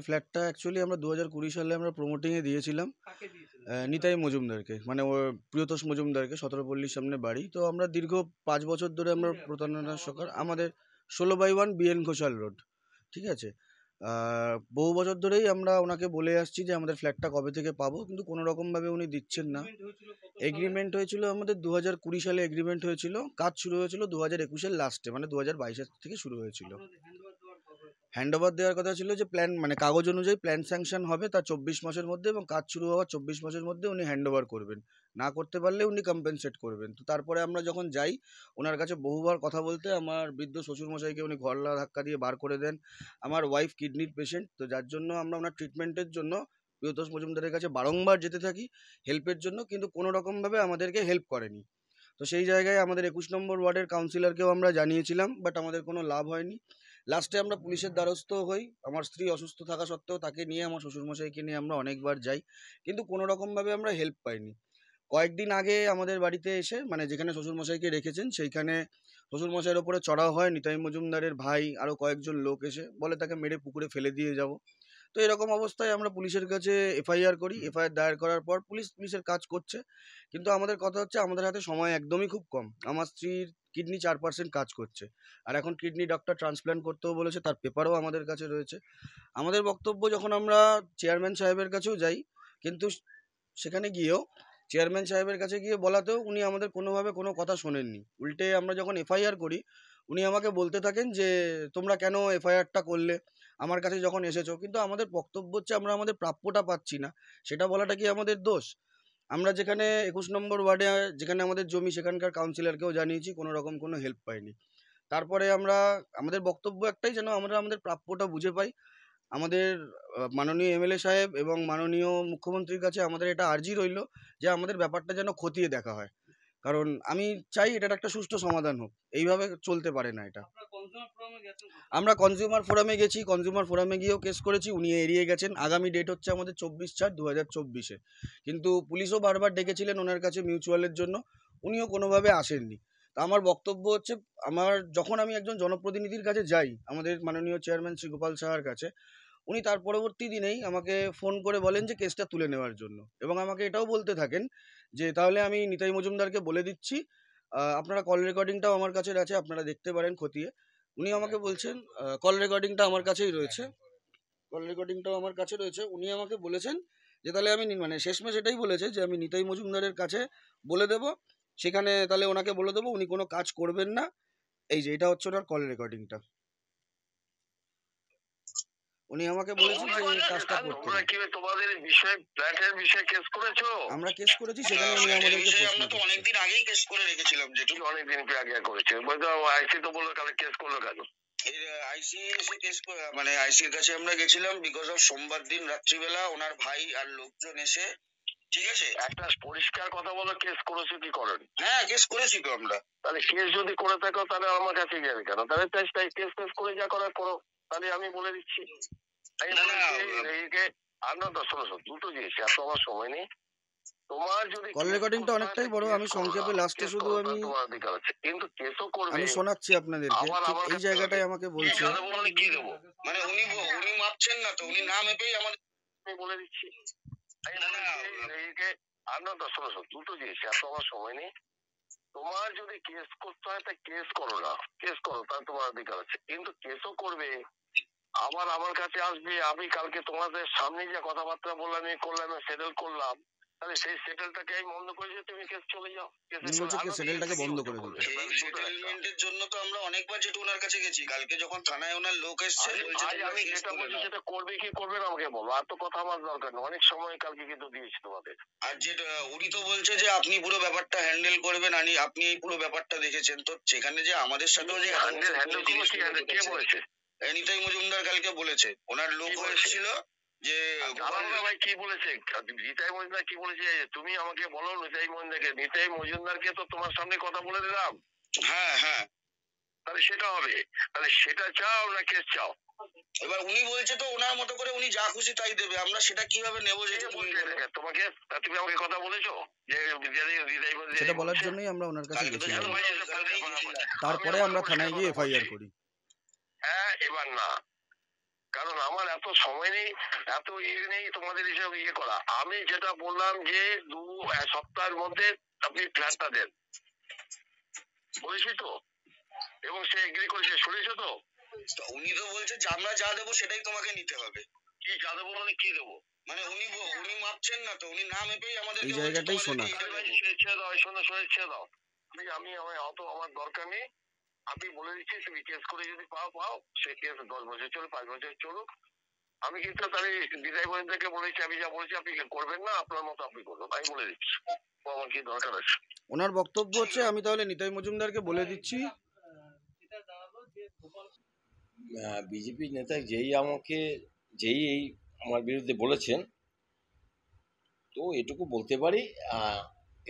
ফ্ল্যাটটা অ্যাকচুয়ালি আমরা 2020 সালে আমরা প্রমোটিংয়ে দিয়েছিলাম নিতাই মজুমদারকে, মানে ওর প্রিয়তোষ মজুমদারকে, সতেরোপল্লীর সামনে বাড়ি। তো আমরা দীর্ঘ 5 বছর ধরে আমরা প্রতারণার শিকার। আমাদের 16/1 BN ঘোষাল রোড, ঠিক আছে। বহু বছর ধরেই আমরা ওনাকে বলে আসছি যে আমাদের ফ্ল্যাটটা কবে থেকে পাবো, কিন্তু কোনো রকমভাবে উনি দিচ্ছেন না। এগ্রিমেন্ট হয়েছিল আমাদের 2020 সালে এগ্রিমেন্ট হয়েছিল, কাজ শুরু হয়েছিল 2021-এর লাস্টে, মানে 2022 থেকে শুরু হয়েছিল। হ্যান্ড ওভার দেওয়ার কথা ছিল যে প্ল্যান, মানে কাগজ অনুযায়ী প্ল্যান স্যাংশন হবে তার 24 মাসের মধ্যে, এবং কাজ শুরু হওয়ার 24 মাসের মধ্যে উনি হ্যান্ড ওভার করবেন। না করতে পারলে উনি কম্পেনসেট করবেন। তো তারপরে আমরা যখন যাই ওনার কাছে বহুবার কথা বলতে, আমার বৃদ্ধ শ্বশুরমশাইকে উনি ঘরলা ধাক্কা দিয়ে বার করে দেন। আমার ওয়াইফ কিডনির পেশেন্ট, তো যার জন্য আমরা ওনার ট্রিটমেন্টের জন্য প্রিয়তোষ মজুমদারের কাছে বারংবার যেতে থাকি হেল্পের জন্য, কিন্তু কোনো রকমভাবে আমাদেরকে হেল্প করেনি। তো সেই জায়গায় আমাদের 21 নম্বর ওয়ার্ডের কাউন্সিলরকেও আমরা জানিয়েছিলাম, বাট আমাদের কোনো লাভ হয়নি। লাস্টে আমরা পুলিশের দ্বারস্থ হই। আমার স্ত্রী অসুস্থ থাকা সত্ত্বেও তাকে নিয়ে, আমার শ্বশুরমশাইকে নিয়ে আমরা অনেকবার যাই, কিন্তু কোনো রকমভাবে আমরা হেল্প পাইনি। কয়েকদিন আগে আমাদের বাড়িতে এসে, মানে যেখানে শ্বশুরমশাইকে রেখেছেন সেইখানে শ্বশুরমশাইয়ের ওপরে চড়াও হয় নিতাই মজুমদারের ভাই আরও কয়েকজন লোক এসে বলে তাকে মেরে পুকুরে ফেলে দিয়ে যাব। তো এরকম অবস্থায় আমরা পুলিশের কাছে এফআইআর করি। এফআইআর দায়ের করার পর পুলিশের কাজ করছে, কিন্তু আমাদের কথা হচ্ছে আমাদের হাতে সময় একদমই খুব কম। আমার স্ত্রীর কিডনি 4% কাজ করছে, আর এখন কিডনি ডক্টর ট্রান্সপ্ল্যান্ট করতেও বলেছে, তার পেপারও আমাদের কাছে রয়েছে। আমাদের বক্তব্য, যখন আমরা চেয়ারম্যান সাহেবের কাছেও যাই, কিন্তু সেখানে গিয়েও চেয়ারম্যান সাহেবের কাছে গিয়ে বলাতেও উনি আমাদের কোনোভাবে কোনো কথা শোনেননি। উল্টে আমরা যখন এফআইআর করি উনি আমাকে বলতে থাকেন যে তোমরা কেন এফআইআরটা করলে, আমার কাছে যখন এসেছো। কিন্তু আমাদের বক্তব্য হচ্ছে আমরা আমাদের প্রাপ্যটা পাচ্ছি না, সেটা বলাটা কি আমাদের দোষ? আমরা যেখানে 21 নম্বর ওয়ার্ডে যেখানে আমাদের জমি, সেখানকার কাউন্সিলরকেও জানিয়েছি, কোনো রকম কোনো হেল্প পাইনি। তারপরে আমাদের বক্তব্য একটাই, যেন আমরা আমাদের প্রাপ্যটা বুঝে পাই। আমাদের মাননীয় এমএলএ সাহেব এবং মাননীয় মুখ্যমন্ত্রীর কাছে আমাদের এটা আর্জি রইল যে আমাদের ব্যাপারটা যেন খতিয়ে দেখা হয়, কারণ আমি চাই এটার একটা সুষ্ঠু সমাধান হোক। এইভাবে চলতে পারে না এটা। আমরা কনজিউমার ফোরামে গেছি, কনজিউমার ফোরামে গিয়েও কেস করেছি, উনি এড়িয়ে গেছেন। আগামী ডেট হচ্ছে আমাদের 24/4/2024। কিন্তু পুলিশও বারবার ডেকেছিলেন ওনার কাছে মিউচুয়ালের জন্য, উনিও কোনোভাবে আসেননি। তা আমার বক্তব্য হচ্ছে, যখন আমি একজন জনপ্রতিনিধির কাছে যাই, আমাদের মাননীয় চেয়ারম্যান শ্রী গোপাল সাহার কাছে, উনি তার পরবর্তী দিনেই আমাকে ফোন করে বলেন যে কেসটা তুলে নেওয়ার জন্য, এবং আমাকে এটাও বলতে থাকেন যে তাহলে আমি নিতাই মজুমদারকে বলে দিচ্ছি, আপনারা কল রেকর্ডিংটাও আমার কাছে আছে, আপনারা দেখতে পারেন খতিয়ে। উনি আমাকে বলছেন, কল রেকর্ডিংটা আমার কাছেই রয়েছে, কল রেকর্ডিংটাও আমার কাছে রয়েছে। উনি আমাকে বলেছেন যে তাহলে আমি, মানে শেষমেশ এটাই বলেছে যে আমি নিতাই মজুমদারের কাছে বলে দেব, সেখানে তাহলে ওনাকে বলে দেবো উনি কোনো কাজ করবেন না। এই যে এটা হচ্ছে ওনার কল রেকর্ডিংটা, উনি আমাকে বলেছেন যে এই কাজটা করতে। তোমরা কি তোমাদের বিষয়ে ফ্ল্যাটের বিষয়ে কেস করেছো? আমরা কেস করেছি, সেখানে উনি আমাদেরকে প্রশ্ন আমরা তো অনেকদিন আগেই কেস করে রেখেছিলাম, যেটি অনেকদিন আগে করেছে। বলতো আইসি তো বললো তাহলে কেস করলো কেন? আইসি এসে কেস, মানে আইসির কাছে আমরা গেছিলাম বিকজ অফ সোমবার দিন রাত্রিবেলা ওনার ভাই আর লোকজন এসে, ঠিক আছে, একটা পরিষ্কার কথা বলো, কেস করেছো কি করেন? হ্যাঁ, কেস করেছি তো আমরা। তাহলে কেস যদি করে থাকো তাহলে আমার কাছে গেলে কেন? তাহলে তাই কেস করে যা করার করো, তাহলে আমি বলে দিচ্ছি। আমরা তো শোনো, দুটো জিনিস, এত আমার সময় নেই। তোমার যদি কল রেকর্ডিংটা অনেকটাই বড়, আমি সংক্ষেপে লাস্টে শুধু তোমার অধিকার আছে, কিন্তু কেসও করবে। আমি শোনাচ্ছি আপনাদেরকে, ঠিক এই জায়গাটায় আমাকে বলছে, কি দেবো, মানে উনি মাপছেন না তো, উনি না মেপেই আমাদের বলে দিচ্ছি। আমরা তো শোনো, দুটো জিনিস, এত আমার সময় নেই। তোমার যদি কেস করতে হয় তা কেস করো না, কেস করো, তার তোমার অধিকার আছে, কিন্তু কেসও করবে। আবার আমার কাছে আসবে, আমি কালকে তোমাদের সামনে যে কথাবার্তা বললাম, করলাম, সেটেল করলাম, তাহলে সেই সেটেলটাকে আমি বন্ধ করে দিয়ে তুমি কেস চলে যাও। সেটেলটাকে বন্ধ করে দিতে। এই সেটেলমেন্টের জন্য তো আমরা অনেকবার যেটু ওনার কাছে গেছি। কালকে যখন থানায় ওনার লোক এসছে, আমি যেটা বলছি সেটা করবে কি করবে না আমাকে বলো, আর তো কথা আমার দরকার নেই, অনেক সময় কালকে কিন্তু দিয়েছি তোমাদের। আর যেটা উনি তো বলছে যে আপনি পুরো ব্যাপারটা হ্যান্ডেল করবেন, আপনি এই পুরো ব্যাপারটা দেখেছেন, তো সেখানে যে আমাদের সাথেও যে হ্যান্ডেল কে বলেছে? নিতাই মজুমদার কালকে বলেছে, ওনার লোক এসেছিল যে ভাই কি বলেছে, নিতাই মজুমদার কি বলেছে, তুমি আমাকে বলো নিতাই মজুমদারকে তো তোমার সামনে কথা বলে দিলাম। হ্যাঁ হ্যাঁ, তাহলে সেটা হবে, তাহলে সেটা চাও না কেস চাও? এবার উনি বলছে তো ওনার মতো করে উনি যা খুশি তাই দেবে, আমরা সেটা কিভাবে নেবো? যেটা তোমাকে, তুমি আমাকে কথা বলেছো যে সেটা বলার জন্যই আমরা ওনার কাছে গেছিলাম, তারপরে আমরা থানায় গিয়ে এফআইআর করি। হ্যাঁ, এবার না, কারণ আমার এত সময় নেই, এত নেই তোমাদের হিসাব করা। আমি যেটা বললাম যে এক সপ্তাহের মধ্যে আপনি ফ্ল্যাটটা দেন, বলেছি তো, এবং সে এগ্রি করেছে, শুনেছো তো? উনি তো বলছে যে আমরা যা দেবো সেটাই তোমাকে নিতে হবে। কি যা দেবো মানে কি দেবো? মানে উনি মাপছেন না তো, উনি না মেপেই আমাদেরকে এই বলছে জায়গাটাই তোমাদেরকে শোনা। এইটা দেবো। ছেড়ে দাও, শোনো ছেড়ে দাও। আমি অত আমার দরকার নেই। আপনি বলে দিচ্ছি, তুমি কেস করে যদি পাও সে কেস 10 বছর চলুক, 5 বছর চলুক। আমি কিন্তু তাহলে বিদায় গোয়েন্দাকে বলেছি, আমি যা বলেছি আপনি করবেন না, আপনার মতো আপনি করবেন, আমি বলে দিচ্ছি। ও আমার কি দরকার আছে? ওনার বক্তব্য হচ্ছে, আমি তাহলে নিতাই মজুমদারকে বলে দিচ্ছি। বিজেপি নেতা যেই এই আমার বিরুদ্ধে বলেছেন, তো এটুকু বলতে পারি,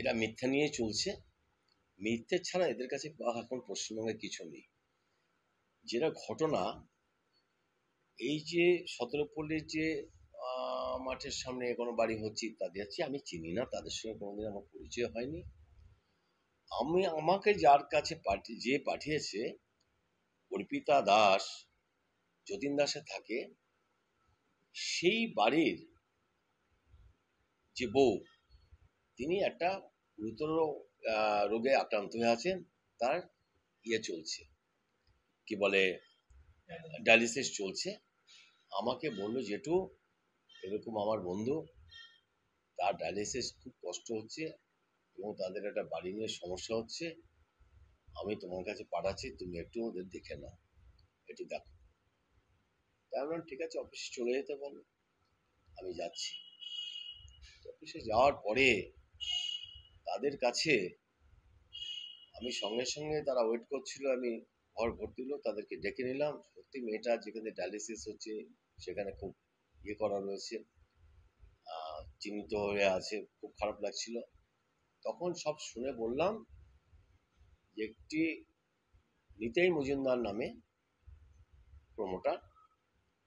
এরা মিথ্যা নিয়ে চলছে। মিথ্যে ছাড়া এদের কাছে এখন পশ্চিমবঙ্গে কিছু নেই। যেটা ঘটনা, এই যে সতেরোপল্লীর যে মাঠের সামনে কোনো বাড়ি হচ্ছে ইত্যাদি হচ্ছে, আমি চিনি না, তাদের সঙ্গে কোনোদিন আমার পরিচয় হয়নি। আমাকে যার কাছে যে পাঠিয়েছে, অর্পিতা দাস, যতীন দাসে থাকে, সেই বাড়ির যে বউ, তিনি একটা গুরুতর রোগে আক্রান্ত হয়ে আছেন। তার চলছে, কি বলে, ডায়ালিসিস চলছে। আমাকে বললো, জেঠু এরকম আমার বন্ধু, তার ডায়ালিসিস খুব কষ্ট হচ্ছে এবং তাদের একটা বাড়ি নিয়ে সমস্যা হচ্ছে, আমি তোমার কাছে পাঠাচ্ছি, তুমি একটু ওদের দেখে নাও, একটু দেখো। তাই বললাম, ঠিক আছে, অফিসে চলে যেতে বলো, আমি যাচ্ছি। অফিসে যাওয়ার পরে তাদের কাছে আমি সঙ্গে সঙ্গে, তারা ওয়েট করছিল, আমি ঘর ভর্তি হলো, তাদেরকে ডেকে নিলাম। সত্যি মেয়েটা যেখানে ডায়ালিসিস হচ্ছে সেখানে খুব করা রয়েছে, চিহ্নিত হয়ে আছে, খুব খারাপ লাগছিল। তখন সব শুনে বললাম যে একটি নিতাই মজুমদার নামে প্রমোটার,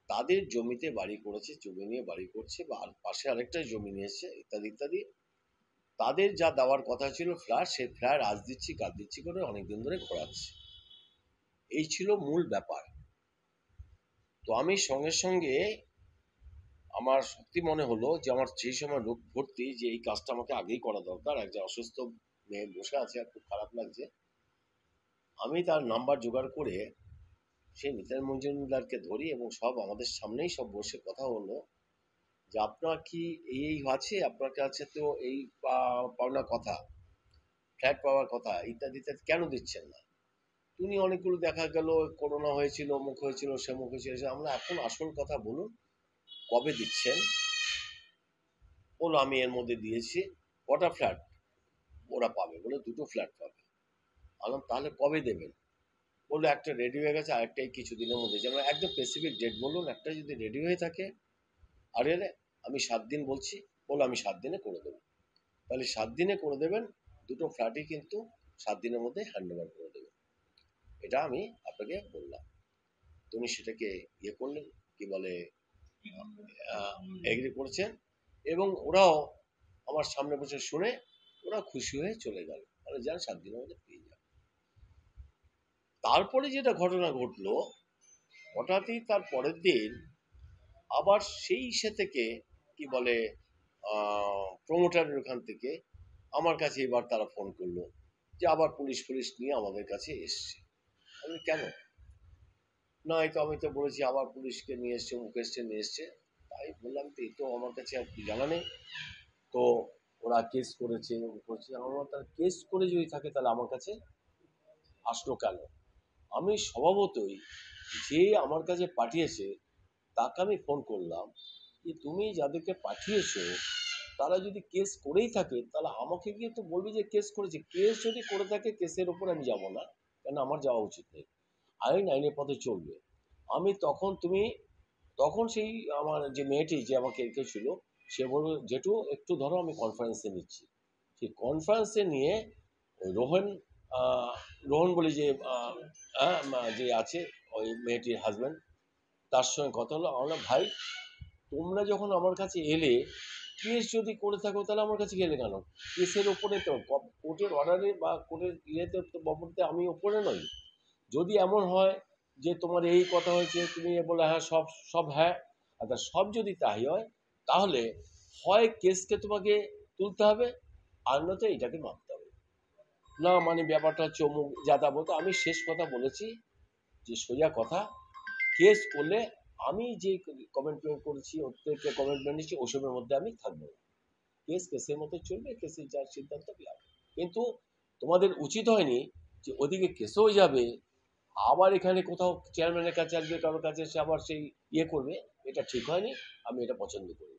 তাদের জমিতে বাড়ি করেছে, জমি নিয়ে বাড়ি করছে, বা পাশে আরেকটা জমি নিয়েছে, ইত্যাদি ইত্যাদি। তাদের যা দেওয়ার কথা ছিল ফ্ল্যাট, সেই ফ্ল্যাট আজ দিচ্ছি কাজ দিচ্ছি করে অনেকদিন ধরে ঘোরাচ্ছে। এই ছিল মূল ব্যাপার। তো আমি সঙ্গে সঙ্গে, আমার সত্যি মনে হলো যে আমার সেই সময় রোগ ভর্তি, যে এই কাজটা আমাকে আগেই করা দরকার। একজন অসুস্থ মেয়ে বসে আছে, আর খুব খারাপ লাগছে। আমি তার নাম্বার জোগাড় করে সেই নিতাই মজুমদারকে ধরি, এবং সব আমাদের সামনেই সব বসে কথা হলো যে আপনার কি এই আছে, আপনার কাছে তো এই পাওনা কথা, ফ্ল্যাট পাওয়ার কথা, ইত্যাদি ইত্যাদি, কেন দিচ্ছেন না? উনি অনেকগুলো দেখা গেল, করোনা হয়েছিল, মুখ হয়েছিল, সে মুখ হয়েছিল। আমরা এখন আসল কথা বলুন, কবে দিচ্ছেন? বলো, আমি এর মধ্যে দিয়েছি। কটা ফ্ল্যাট ওরা পাবে? বলে 2টো ফ্ল্যাট পাবে। বললাম, তাহলে কবে দেবেন? বললো, একটা রেডি হয়ে গেছে, আরেকটা এই কিছুদিনের মধ্যে। যেমন একদম স্পেসিফিক ডেট বলুন, একটা যদি রেডি হয়ে থাকে। আরে আমি 7 দিন বলছি। বললো, আমি 7 দিনে করে দেবো। তাহলে 7 দিনে করে দেবেন, 2টো ফ্ল্যাটই কিন্তু 7 দিনের মধ্যে হ্যান্ড ওভার করে দেবেন, এটা আমি আপনাকে বললাম। তুমি সেটাকে করলেন, কি বলে, এগ্রি করেছেন, এবং ওরাও আমার সামনে বসে শুনে ওরা খুশি হয়ে চলে গেল, তাহলে যান 7 দিনের মধ্যে পেয়ে যাবে। তারপরে যেটা ঘটনা ঘটলো, হঠাৎই তার পরের দিন আবার সেই থেকে, কি বলে, প্রমোটারের ওখান থেকে আমার কাছে এবার তারা ফোন করলো যে আবার পুলিশ নিয়ে আমাদের কাছে এসছে। আমি, কেন? না, এই তো আমি তো বলেছি আবার পুলিশকে নিয়ে এসছে, মুকেশকে নিয়ে এসছে। তাই বললাম, তো এই তো আমার কাছে আর কি জানা নেই। তো ওরা কেস করেছে, আমার, তার কেস করে যদি থাকে তাহলে আমার কাছে আসলো কেন? আমি স্বভাবতই, যে আমার কাছে পাঠিয়েছে তাকে আমি ফোন করলাম যে তুমি যাদেরকে পাঠিয়েছো তারা যদি কেস করেই থাকে তাহলে আমাকে গিয়ে তো বলবি যে কেস করেছে। কেস যদি করে থাকে, কেসের ওপর আমি যাব না, কেন আমার যাওয়া উচিত নেই। আইনের পথে চলবে। আমি তখন সেই আমার যে মেয়েটি যে আমাকে রেখেছিল, সে বলল, জেঠু একটু ধরো, আমি কনফারেন্সে নিচ্ছি। সেই কনফারেন্সে নিয়ে ওই রোহন বলে যে যে আছে, ওই মেয়েটির হাজব্যান্ড, তার সঙ্গে কথা হলো। আমরা, ভাই তোমরা যখন আমার কাছে এলে, কেস যদি করে থাকো তাহলে আমার কাছে গেলে কেন? কেসের ওপরে তো, কোর্টের অর্ডারে বা কোর্টের তো বাবদে আমি ওপরে নই। যদি এমন হয় যে তোমার এই কথা হয়েছে, তুমি বলে হ্যাঁ সব সব হ্যাঁ। আচ্ছা, সব যদি তাই হয় তাহলে হয় কেসকে তোমাকে তুলতে হবে, আর নয়তো এটাকে মানতে হবে। না মানে ব্যাপারটা হচ্ছে অমুক যাতাবত। আমি শেষ কথা বলেছি যে সোজা কথা, কেস করলে আমি যে কমিটমেন্ট করেছি, ওর থেকে কমিটমেন্ট নিচ্ছি, ওসবের মধ্যে আমি থাকবো না। কেস কেসের মতো চলবে, কেসের যার সিদ্ধান্ত হবে। কিন্তু তোমাদের উচিত হয়নি যে ওদিকে কেসও যাবে, আবার এখানে কোথাও চেয়ারম্যানের কাছে আসবে, কারোর কাছে এসে আবার সেই ইয়ে করবে। এটা ঠিক হয়নি, আমি এটা পছন্দ করি।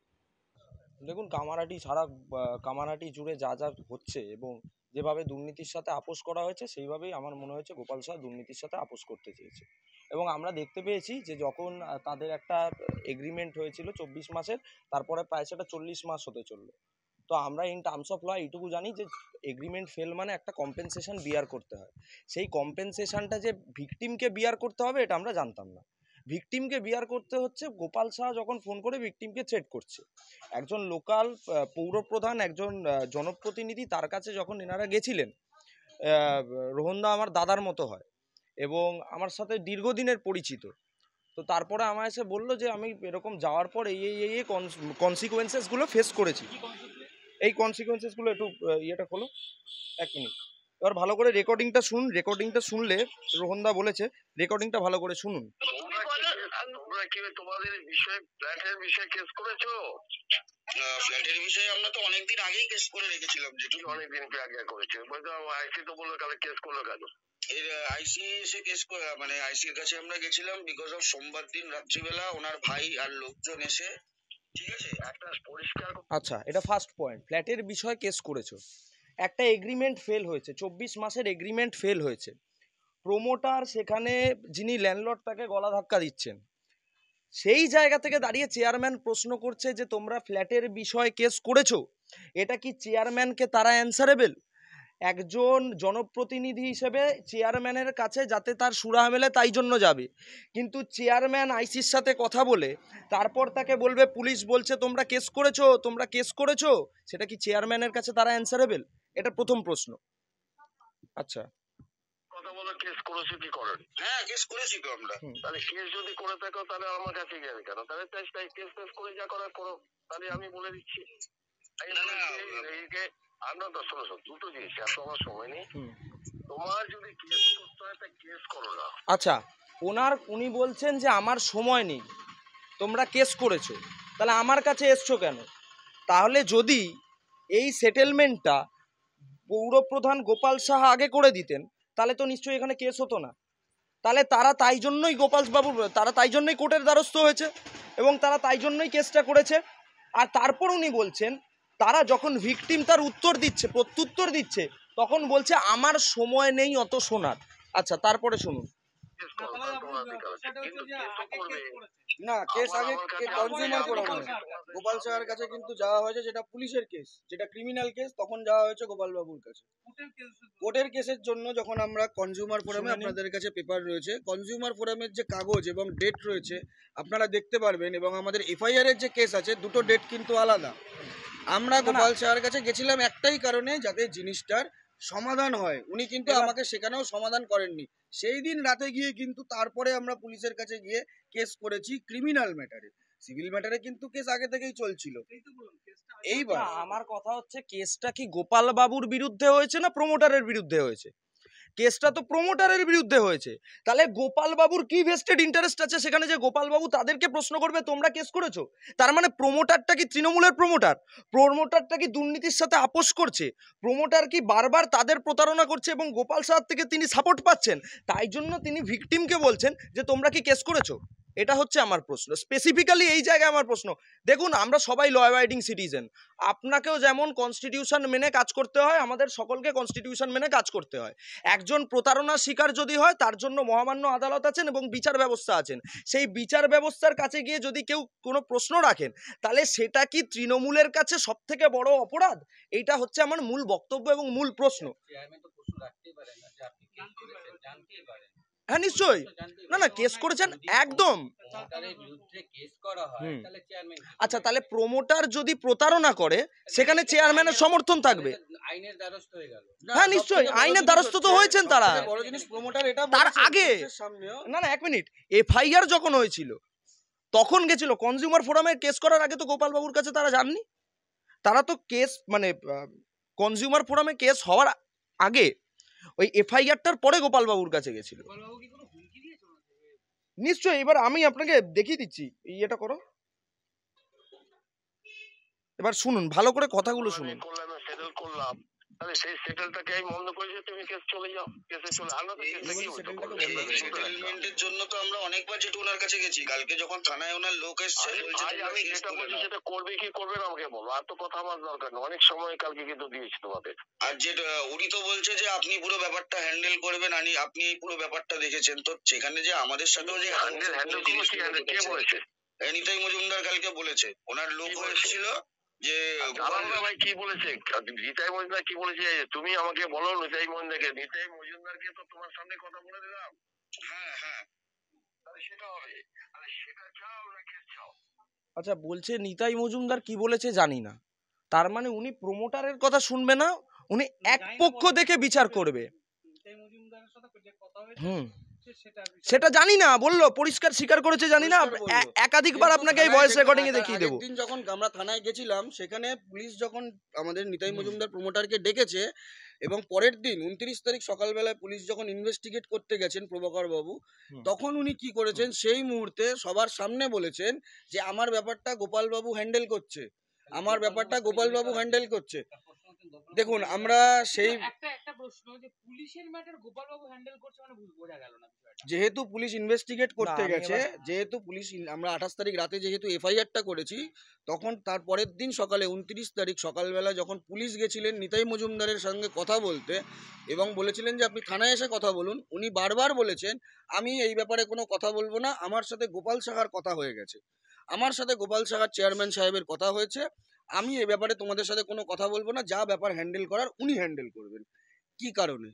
দেখুন, কামারহাটি সারা কামারহাটি জুড়ে যা যা হচ্ছে এবং যেভাবে দুর্নীতির সাথে আপোস করা হয়েছে, সেইভাবেই আমার মনে হয়েছে গোপাল সাহা দুর্নীতির সাথে আপোস করতে চেয়েছে। এবং আমরা দেখতে পেয়েছি যে যখন তাদের একটা এগ্রিমেন্ট হয়েছিল 24 মাসের, তারপরে প্রায় সেটা 40 মাস হতে চললো। তো আমরা ইন টার্মস অফ ল এইটুকু জানি যে এগ্রিমেন্ট ফেল মানে একটা কম্পেনসেশন বিয়ার করতে হয়। সেই কম্পেনসেশনটা যে ভিকটিমকে বিয়ার করতে হবে এটা আমরা জানতাম না। ভিকটিমকে বিয়ার করতে হচ্ছে গোপাল সাহা যখন ফোন করে ভিকটিমকে থ্রেট করছে। একজন লোকাল পৌরপ্রধান, একজন জনপ্রতিনিধি, তার কাছে যখন এনারা গেছিলেন, রোহনদা আমার দাদার মতো হয় এবং আমার সাথে দীর্ঘদিনের পরিচিত। তো তারপরে আমার এসে বললো যে আমি এরকম যাওয়ার পর এই কনসিকুয়েন্সেসগুলো ফেস করেছি। এই কনসিকুয়েন্সেসগুলো একটু ইয়েটা খোলো, 1 মিনিট। এবার ভালো করে রেকর্ডিংটা রেকর্ডিংটা শুনলে রোহনদা বলেছে, রেকর্ডিংটা ভালো করে শুনুন। তোমরা কি তোমাদের বিষয়ে ফ্ল্যাটের বিষয়ে কেস করেছো? ফ্ল্যাটের বিষয়ে আমরা তো অনেকদিন আগেই কেস করে রেখেছিলাম। যেটি অনেকদিন আগে করেছে, বলতো আইসি তো বললো তাহলে কেস করলো কেন? এর আইসি এসে কেস মানে আইসির কাছে আমরা গেছিলাম বিকজ অফ সোমবার দিন রাত্রিবেলা ওনার ভাই আর লোকজন এসে, ঠিক আছে, একটা পরিষ্কার। আচ্ছা, এটা ফার্স্ট পয়েন্ট। ফ্ল্যাটের বিষয়ে কেস করেছো, একটা এগ্রিমেন্ট ফেল হয়েছে, 24 মাসের এগ্রিমেন্ট ফেল হয়েছে। প্রোমোটার সেখানে যিনি ল্যান্ডলর্ড তাকে গলা ধাক্কা দিচ্ছেন, সেই জায়গা থেকে দাঁড়িয়ে চেয়ারম্যান প্রশ্ন করছে যে তোমরা ফ্ল্যাটের বিষয়ে কেস করেছো, এটা কি চেয়ারম্যানকে তারা অ্যান্সারেবল? একজন জনপ্রতিনিধি হিসেবে চেয়ারম্যানের কাছে যাতে তার সুরাহা মেলে তাই জন্য যাবে, কিন্তু চেয়ারম্যান আইসির সাথে কথা বলে তারপর তাকে বলবে পুলিশ বলছে তোমরা কেস করেছো, তোমরা কেস করেছো, সেটা কি চেয়ারম্যানের কাছে তারা অ্যান্সারেবল? এটা প্রথম প্রশ্ন। আচ্ছা, কথা বলো, কেস করেছি কি করেন? হ্যাঁ, কেস করেছি তো আমরা। তাহলে কেস যদি করে থাকো তাহলে আমার কাছে গেলে কেন? তাহলে কেস করে যা করার করো, তাহলে আমি বলে দিচ্ছি। আমরা তো শোনো, দুটো জিনিস, এত আমার সময় নেই। তোমার যদি কেস করতে হয় তা কেস করো না। আচ্ছা, উনি বলছেন যে আমার সময় নেই, তোমরা কেস করেছো, তাহলে আমার কাছে এসছো কেন? তাহলে যদি এই সেটেলমেন্টটা পৌরপ্রধান গোপাল সাহা আগে করে দিতেন তাহলে তো নিশ্চয়ই এখানে কেস হতো না। তাহলে তারা তাই জন্যই তারা তাই জন্যই কোর্টের দ্বারস্থ হয়েছে এবং তারা তাই জন্যই কেসটা করেছে। আর তারপর উনি বলছেন, তারা যখন ভিকটিম তার প্রত্যুত্তর দিচ্ছে, তখন বলছে আমার সময় নেই অত শোনার। আচ্ছা, তারপরে শুনুন। না, কেস আগে কনজিউমার ফোরাম গোপাল সাহার কাছে কিন্তু যাওয়া হয়েছে, যেটা পুলিশের কেস, যেটা ক্রিমিনাল কেস, তখন যাওয়া হয়েছে গোপাল বাবুর কাছে কোর্টের কেসের জন্য। যখন আমরা কনজিউমার ফোরামে, আপনাদের কাছে পেপার রয়েছে, কনজিউমার ফোরামের যে কাগজ এবং ডেট রয়েছে আপনারা দেখতে পারবেন, এবং আমাদের এফআইআর এর যে কেস আছে দুটো ডেট কিন্তু আলাদা। আমরা গোপাল সাহার কাছে গেছিলাম একটাই কারণে, যাতে জিনিসটার সমাধান হয়। উনি কিন্তু আমাকে সেখানেও সমাধান করেননি। সেই দিন রাতে গিয়ে কিন্তু তারপরে আমরা পুলিশের কাছে গিয়ে কেস করেছি ক্রিমিনাল ম্যাটারে। সিভিল ম্যাটারে কিন্তু কেস আগে থেকেই চলছিল। এইবার আমার কথা হচ্ছে, কেসটা কি গোপাল বাবুর বিরুদ্ধে হয়েছে না প্রমোটারের বিরুদ্ধে হয়েছে? কেসটা তো প্রমোটারের বিরুদ্ধে হয়েছে। তাহলে গোপাল বাবুর কি ভেস্টেড ইন্টারেস্ট আছে সেখানে যে গোপাল বাবু তাদেরকে প্রশ্ন করবে তোমরা কেস করেছো? তার মানে প্রমোটারটা কি তৃণমূলের প্রমোটারটা কি দুর্নীতির সাথে আপোস করছে? প্রমোটার কি বারবার তাদের প্রতারণা করছে এবং গোপাল সাহার থেকে তিনি সাপোর্ট পাচ্ছেন, তাই জন্য তিনি ভিকটিমকে বলছেন যে তোমরা কি কেস করেছো? এটা হচ্ছে আমার প্রশ্ন, স্পেসিফিক্যালি এই জায়গায় আমার প্রশ্ন। দেখুন, আমরা সবাই ল অ্যাবাইডিং সিটিজেন, আপনাকেও যেমন কনস্টিটিউশন মেনে কাজ করতে হয়, আমাদের সকলকে কনস্টিটিউশন মেনে কাজ করতে হয়। একজন প্রতারণার শিকার যদি হয়, তার জন্য মহামান্য আদালত আছেন এবং বিচার ব্যবস্থা আছেন। সেই বিচার ব্যবস্থার কাছে গিয়ে যদি কেউ কোনো প্রশ্ন রাখেন, তাহলে সেটা কি তৃণমূলের কাছে সব থেকে বড় অপরাধ? এইটা হচ্ছে আমার মূল বক্তব্য এবং মূল প্রশ্ন। হ্যাঁ, নিশ্চয়ই। না, কেস করেছেন একদম। আচ্ছা, তাহলে প্রমোটার যদি প্রতারণা করে সেখানে চেয়ারম্যানের সমর্থন থাকবে। আইনের দ্বারস্থ হয়ে গেল। হ্যাঁ নিশ্চয়ই আইনের দ্বারস্থ তো হয়েছেন তারা। বড় জিনিস প্রমোটার এটা তার বলেছে আগে পুলিশের সামনেও। না না এক মিনিট, এফআইআর যখন হয়েছিল তখন গেছিল কনজিউমার ফোরামে কেস করার আগে তো গোপাল বাবুর কাছে তারা যাননি। তারা তো কেস মানে কনজিউমার ফোরামে কেস হওয়ার আগে ওই এফআইআরটার পরে গোপাল বাবুর কাছে গেছিল। গোপালবাবু কি কোনো হুমকি দিয়েছে ওনাকে? নিশ্চয়ই, এবার আমি আপনাকে দেখিয়ে দিচ্ছি, এটা করো, এবার শুনুন ভালো করে কথাগুলো শুনুন। সেটেল করলাম, তাহলে সেই সেটেলটাকে আমি বন্ধ করেছি, তুমি কেস চলে যাও, কেসে চলে আলো তো কেসে কি হতো? সেটেলমেন্টের জন্য তো আমরা অনেকবার যেটু ওনার কাছে গেছি। কালকে যখন থানায় ওনার লোক এসছে বলছে আজ আমি যেটা বলছি সেটা করবে কি করবে না আমাকে বলো, আর তো কথা আমার দরকার নেই, অনেক সময় কালকে কিন্তু দিয়েছি তোমাদের। আর যেটা উনি তো বলছে যে আপনি পুরো ব্যাপারটা হ্যান্ডেল করবেন, আপনি এই পুরো ব্যাপারটা দেখেছেন, তো সেখানে যে আমাদের সাথেও যে হ্যান্ডেল করবো কি হ্যান্ডেল, কে বলেছে? নিতাই মজুমদার কালকে বলেছে, ওনার লোক এসেছিল যে ভাই কি বলেছে? নিতাই মজুমদার কি বলেছে? তুমি আমাকে বলো নিতাই মজুমদারকে তো তোমার সামনে কথা বলে দিলাম। হ্যাঁ হ্যাঁ, তাহলে সেটা হবে, তাহলে সেটা চাও না কেস চাও? আচ্ছা বলছে নিতাই মজুমদার কি বলেছে জানি না, তার মানে উনি প্রমোটারের কথা শুনবে না, উনি এক পক্ষ দেখে বিচার করবে। নিতাই মজুমদারের সাথে যে কথা হয়েছে হুম সেটা সেটা জানি না, বললো পরিষ্কার স্বীকার করেছে জানি না, পরিষ্কার বললো। একাধিকবার আপনাকে এই ভয়েস রেকর্ডিং এ দেখিয়ে দেবো। দিন যখন আমরা থানায় গেছিলাম সেখানে পুলিশ যখন আমাদের নিতাই মজুমদার প্রমোটারকে ডেকেছে এবং পরের দিন 29 তারিখ সকালবেলায় পুলিশ যখন ইনভেস্টিগেট করতে গেছেন প্রভাকর বাবু, তখন উনি কি করেছেন সেই মুহূর্তে সবার সামনে বলেছেন যে আমার ব্যাপারটা গোপাল বাবু হ্যান্ডেল করছে, আমার ব্যাপারটা গোপাল বাবু হ্যান্ডেল করছে। দেখুন আমরা সেই একটা প্রশ্ন, যে পুলিশের ম্যাটার গোপালবাবু হ্যান্ডেল করছে মানে বোঝা গেল না বিষয়টা। যেহেতু পুলিশ ইনভেস্টিগেট করতে না, আমি গেছে, যেহেতু পুলিশ আমরা 28 তারিখ রাতে যেহেতু এফআইআরটা করেছি, তখন তার পরের দিন সকালে 29 তারিখ সকালবেলা যখন পুলিশ গেছিলেন নিতাই মজুমদারের সঙ্গে কথা বলতে এবং বলেছিলেন যে আপনি থানায় এসে কথা বলুন, উনি বারবার বলেছেন আমি এই ব্যাপারে কোনো কথা বলবো না, আমার সাথে গোপাল সাহার কথা হয়ে গেছে, আমার সাথে গোপাল সাহার চেয়ারম্যান সাহেবের কথা হয়েছে, আমি এই ব্যাপারে তোমাদের সাথে কোনো কথা বলবো না, যা ব্যাপার হ্যান্ডেল করার উনি হ্যান্ডেল করবেন। কি কারণে?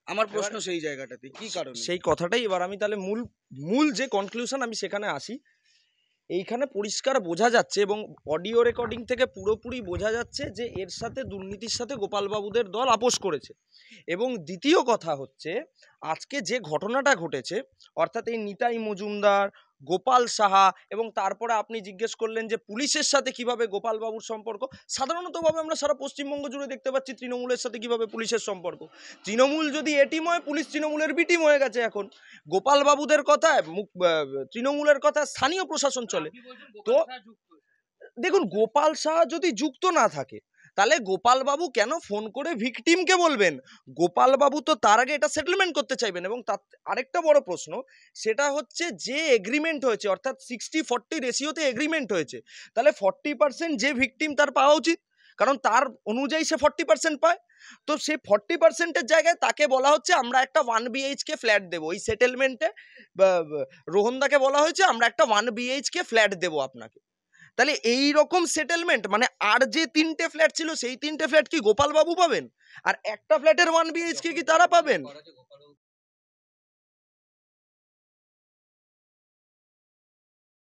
আমার প্রশ্ন সেই জায়গাটাতে কি কারণে? সেই কথাটাই এবার আমি তাহলে মূল যে কনক্লুশন আমি সেখানে আসি। এইখানে পরিষ্কার বোঝা যাচ্ছে এবং অডিও রেকর্ডিং থেকে পুরোপুরি বোঝা যাচ্ছে যে এর সাথে দুর্নীতির সাথে গোপালবাবুদের দল আপোষ করেছে। এবং দ্বিতীয় কথা হচ্ছে আজকে যে ঘটনাটা ঘটেছে, অর্থাৎ এই নিতাই মজুমদার, গোপাল সাহা এবং তারপরে আপনি জিজ্ঞেস করলেন যে পুলিশের সাথে কিভাবে গোপালবাবুর সম্পর্ক, সাধারণতভাবে আমরা সারা পশ্চিমবঙ্গ জুড়ে দেখতে পাচ্ছি তৃণমূলের সাথে কিভাবে পুলিশের সম্পর্ক। তৃণমূল যদি এ টিম হয়, পুলিশ তৃণমূলের বি টিম হয়ে গেছে এখন। গোপালবাবুদের কথায় তৃণমূলের কথা স্থানীয় প্রশাসন চলে। তো দেখুন গোপাল সাহা যদি যুক্ত না থাকে তাহলে গোপালবাবু কেন ফোন করে ভিকটিমকে বলবেন? গোপালবাবু তো তার আগে এটা সেটেলমেন্ট করতে চাইবেন। এবং তার আরেকটা বড় প্রশ্ন সেটা হচ্ছে যে এগ্রিমেন্ট হয়েছে, অর্থাৎ 60-40 রেশিওতে এগ্রিমেন্ট হয়েছে, তাহলে 40% যে ভিকটিম তার পাওয়া উচিত, কারণ তার অনুযায়ী সে 40% পায়। তো সে 40%-এর জায়গায় তাকে বলা হচ্ছে আমরা একটা 1 BHK ফ্ল্যাট দেবো। এই সেটেলমেন্টে রোহনদাকে বলা হয়েছে আমরা একটা 1 BHK ফ্ল্যাট দেবো আপনাকে। তাহলে এই রকম সেটেলমেন্ট মানে আর যে 3টে ফ্ল্যাট ছিল সেই 3টে ফ্ল্যাট কি গোপাল বাবু পাবেন? আর একটা ফ্ল্যাটের 1 BHK কি তারা পাবেন?